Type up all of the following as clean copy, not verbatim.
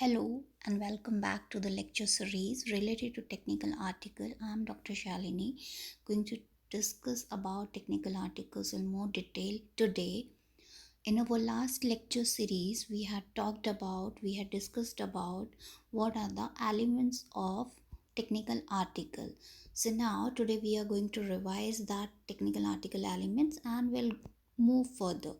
Hello and welcome back to the lecture series related to technical article. I am Dr. Shalini, going to discuss about technical articles in more detail today. In our last lecture series, we had discussed about what are the elements of technical article. So now today we are going to revise that technical article elements and we'll move further.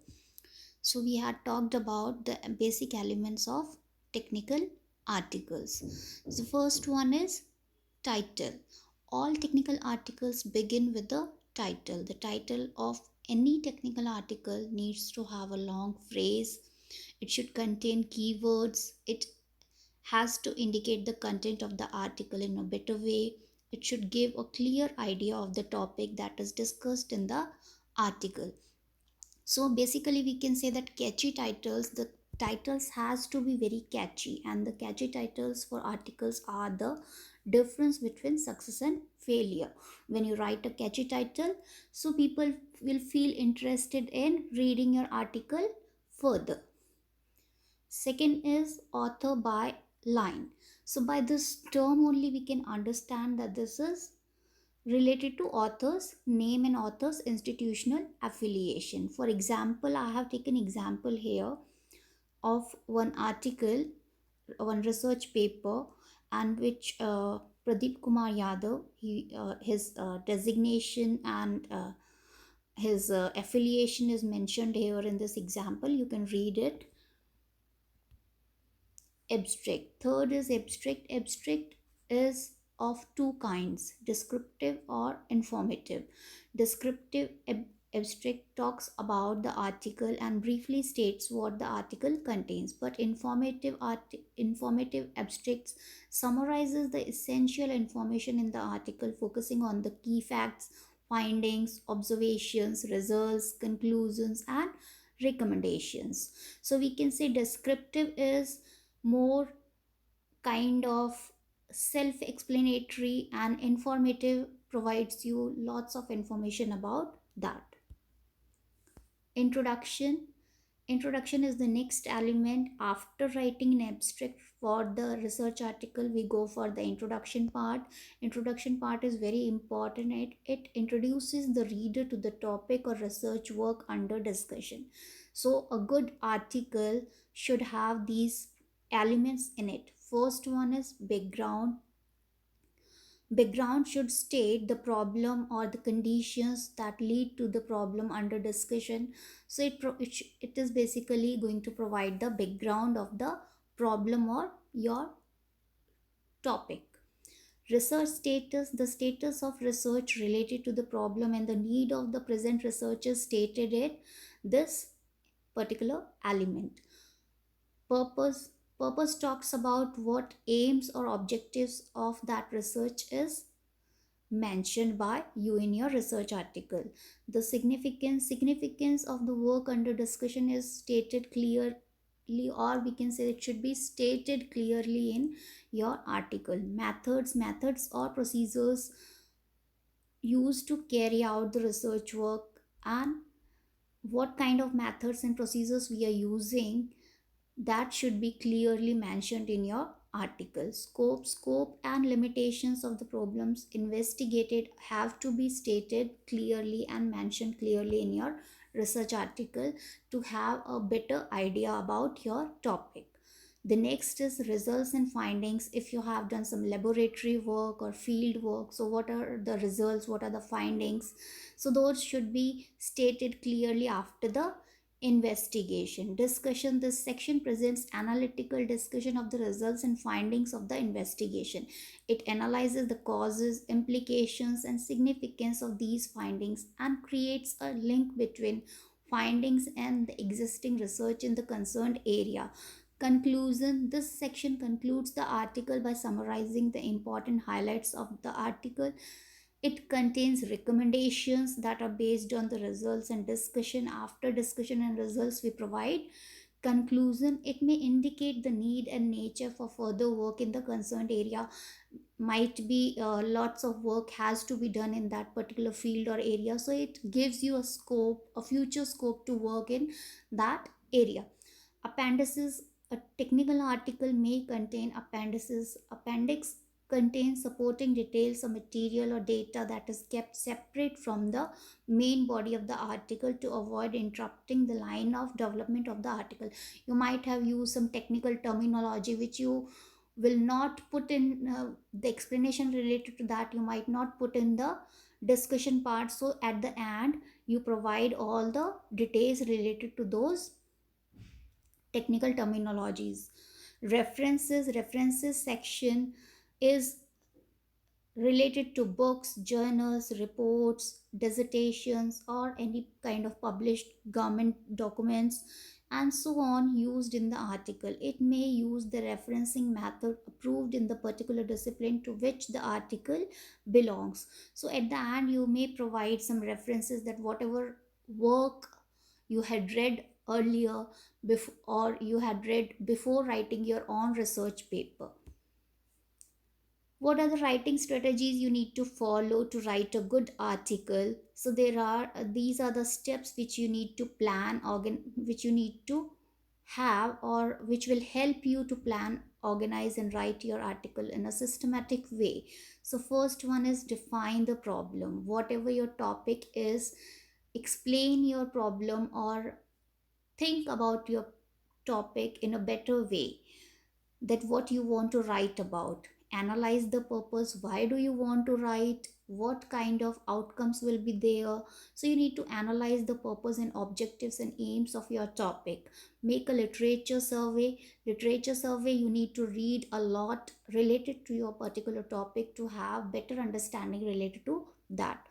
So we had talked about the basic elements of technical articles. The first one is title. All technical articles begin with the title. The title of any technical article needs to have a long phrase. It should contain keywords. It has to indicate the content of the article in a better way. It should give a clear idea of the topic that is discussed in the article. So basically we can say that catchy titles, the titles has to be very catchy, and the catchy titles for articles are the difference between success and failure. When you write a catchy title, so people will feel interested in reading your article further. Second is author by line. So by this term only we can understand that this is related to authors name and authors institutional affiliation. For example, I have taken example here of one article, one research paper, and which Pradeep Kumar Yadav, his designation and his affiliation is mentioned here in this example. You can read it. Abstract. Third is abstract. Abstract is of two kinds, descriptive or informative. Descriptive abstract talks about the article and briefly states what the article contains, but informative abstracts summarizes the essential information in the article, focusing on the key facts, findings, observations, results, conclusions, and recommendations. So we can say descriptive is more kind of self explanatory, and informative provides you lots of information about that. Introduction. Introduction is the next element. After writing an abstract for the research article, we go for the introduction part. Introduction part is very important. It introduces the reader to the topic or research work under discussion. So a good article should have these elements in it. First one is background. Background should state the problem or the conditions that lead to the problem under discussion. So it is basically going to provide the background of the problem or your topic. Research status. The status of research related to the problem and the need of the present research is stated in this particular element. Purpose. Purpose talks about what aims or objectives of that research is mentioned by you in your research article. The significance of the work under discussion is stated clearly, or we can say it should be stated clearly in your article. Methods or procedures used to carry out the research work, and what kind of methods and procedures we are using, that should be clearly mentioned in your article. Scope and limitations of the problems investigated have to be stated clearly and mentioned clearly in your research article to have a better idea about your topic. The next is results and findings. If you have done some laboratory work or field work, so what are the results, what are the findings, so those should be stated clearly after the investigation. Discussion. This section presents analytical discussion of the results and findings of the investigation. It analyzes the causes, implications, and significance of these findings and creates a link between findings and the existing research in the concerned area. Conclusion. This section concludes the article by summarizing the important highlights of the article. It contains recommendations that are based on the results and discussion. After discussion and results, we provide conclusion. It may indicate the need and nature for further work in the concerned area. Might be lots of work has to be done in that particular field or area, so it gives you a future scope to work in that area. Appendices. A technical article may contain appendices. Appendix contains supporting details or material or data that is kept separate from the main body of the article to avoid interrupting the line of development of the article. You might have used some technical terminology which you will not put in the explanation related to that, you might not put in the discussion part. So at the end you provide all the details related to those technical terminologies. References section is related to books, journals, reports, dissertations, or any kind of published government documents and so on used in the article. It may use the referencing method approved in the particular discipline to which the article belongs. So at the end, you may provide some references that whatever work you had read earlier before or you had read before writing your own research paper. What are the writing strategies you need to follow to write a good article? So there are these are the steps which you need to plan, which you need to have, or which will help you to plan, organize and write your article in a systematic way. So first one is define the problem. Whatever your topic is, explain your problem or think about your topic in a better way, that what you want to write about. Analyze the purpose. Why do you want to write? What kind of outcomes will be there? So you need to analyze the purpose and objectives and aims of your topic. Make a literature survey. You need to read a lot related to your particular topic to have better understanding related to that.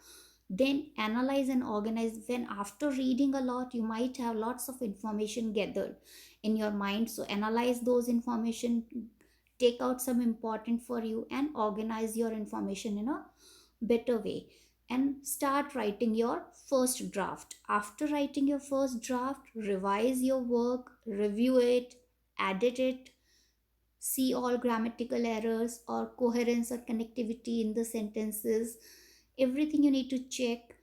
Then analyze and organize. When after reading a lot, you might have lots of information gathered in your mind, so analyze those information, take out some important for you and organize your information in a better way, and start writing your first draft. After writing your first draft, revise your work, review it, edit it, see all grammatical errors or coherence or connectivity in the sentences, everything you need to check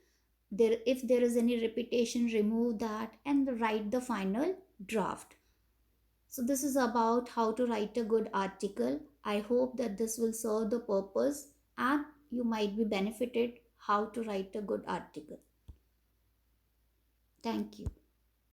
there. If there is any repetition, remove that and write the final draft. So this is about how to write a good article. I hope that this will serve the purpose and you might be benefited how to write a good article. Thank you.